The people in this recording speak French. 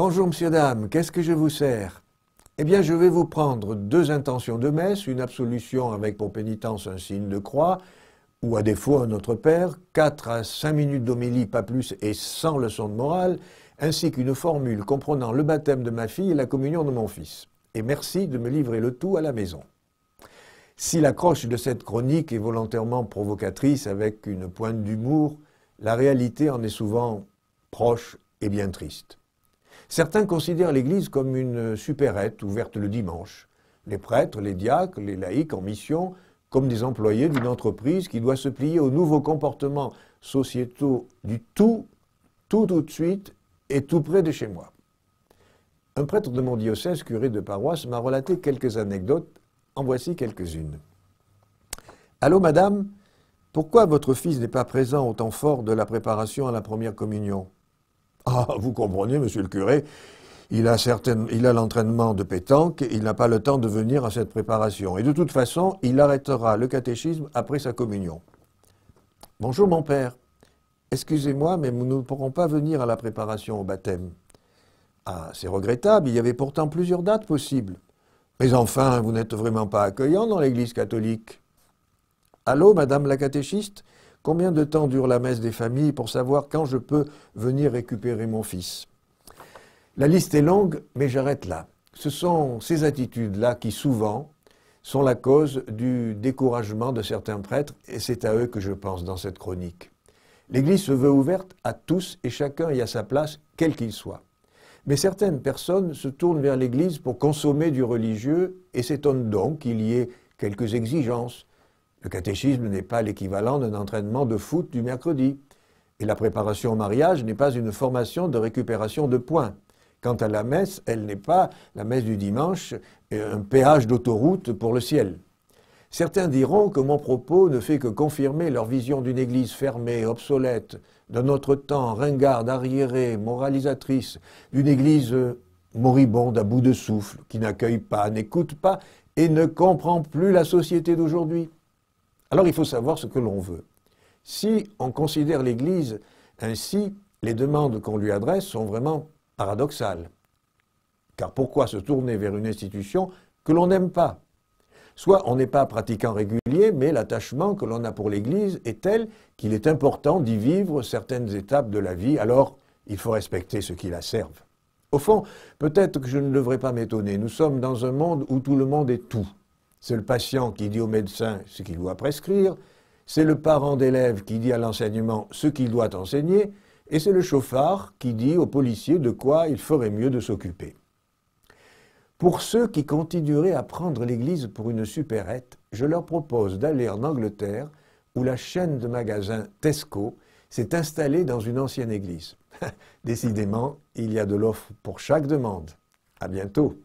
Bonjour, monsieur, dame, qu'est-ce que je vous sers? Eh bien, je vais vous prendre 2 intentions de messe, une absolution avec pour pénitence un signe de croix, ou à défaut un Notre Père, 4 à 5 minutes d'homélie, pas plus, et sans leçon de morale, ainsi qu'une formule comprenant le baptême de ma fille et la communion de mon fils. Et merci de me livrer le tout à la maison. Si l'accroche de cette chronique est volontairement provocatrice avec une pointe d'humour, la réalité en est souvent proche et bien triste. Certains considèrent l'Église comme une supérette ouverte le dimanche. Les prêtres, les diacres, les laïcs en mission, comme des employés d'une entreprise qui doit se plier aux nouveaux comportements sociétaux du tout de suite et tout près de chez moi. Un prêtre de mon diocèse, curé de paroisse, m'a relaté quelques anecdotes. En voici quelques-unes. « Allô, madame, pourquoi votre fils n'est pas présent au temps fort de la préparation à la première communion ?»« Ah, vous comprenez, monsieur le curé, il a l'entraînement de pétanque, il n'a pas le temps de venir à cette préparation. Et de toute façon, il arrêtera le catéchisme après sa communion. »« Bonjour, mon père. Excusez-moi, mais nous ne pourrons pas venir à la préparation au baptême. »« Ah, c'est regrettable, il y avait pourtant plusieurs dates possibles. » Mais enfin, vous n'êtes vraiment pas accueillant dans l'Église catholique. Allô, madame la catéchiste, combien de temps dure la messe des familles pour savoir quand je peux venir récupérer mon fils? La liste est longue, mais j'arrête là. Ce sont ces attitudes-là qui, souvent, sont la cause du découragement de certains prêtres, et c'est à eux que je pense dans cette chronique. L'Église se veut ouverte à tous et chacun y a sa place, quel qu'il soit. Mais certaines personnes se tournent vers l'Église pour consommer du religieux et s'étonnent donc qu'il y ait quelques exigences. Le catéchisme n'est pas l'équivalent d'un entraînement de foot du mercredi. Et la préparation au mariage n'est pas une formation de récupération de points. Quant à la messe, elle n'est pas, la messe du dimanche, un péage d'autoroute pour le ciel. Certains diront que mon propos ne fait que confirmer leur vision d'une Église fermée, obsolète, d'un autre temps, ringarde, arriérée, moralisatrice, d'une Église moribonde à bout de souffle, qui n'accueille pas, n'écoute pas et ne comprend plus la société d'aujourd'hui. Alors il faut savoir ce que l'on veut. Si on considère l'Église ainsi, les demandes qu'on lui adresse sont vraiment paradoxales. Car pourquoi se tourner vers une institution que l'on n'aime pas ? Soit on n'est pas pratiquant régulier, mais l'attachement que l'on a pour l'Église est tel qu'il est important d'y vivre certaines étapes de la vie, alors il faut respecter ceux qui la servent. Au fond, peut-être que je ne devrais pas m'étonner, nous sommes dans un monde où tout le monde est tout. C'est le patient qui dit au médecin ce qu'il doit prescrire, c'est le parent d'élève qui dit à l'enseignement ce qu'il doit enseigner, et c'est le chauffard qui dit au policier de quoi il ferait mieux de s'occuper. Pour ceux qui continueraient à prendre l'Église pour une supérette, je leur propose d'aller en Angleterre, où la chaîne de magasins Tesco s'est installée dans une ancienne église. Décidément, il y a de l'offre pour chaque demande. À bientôt.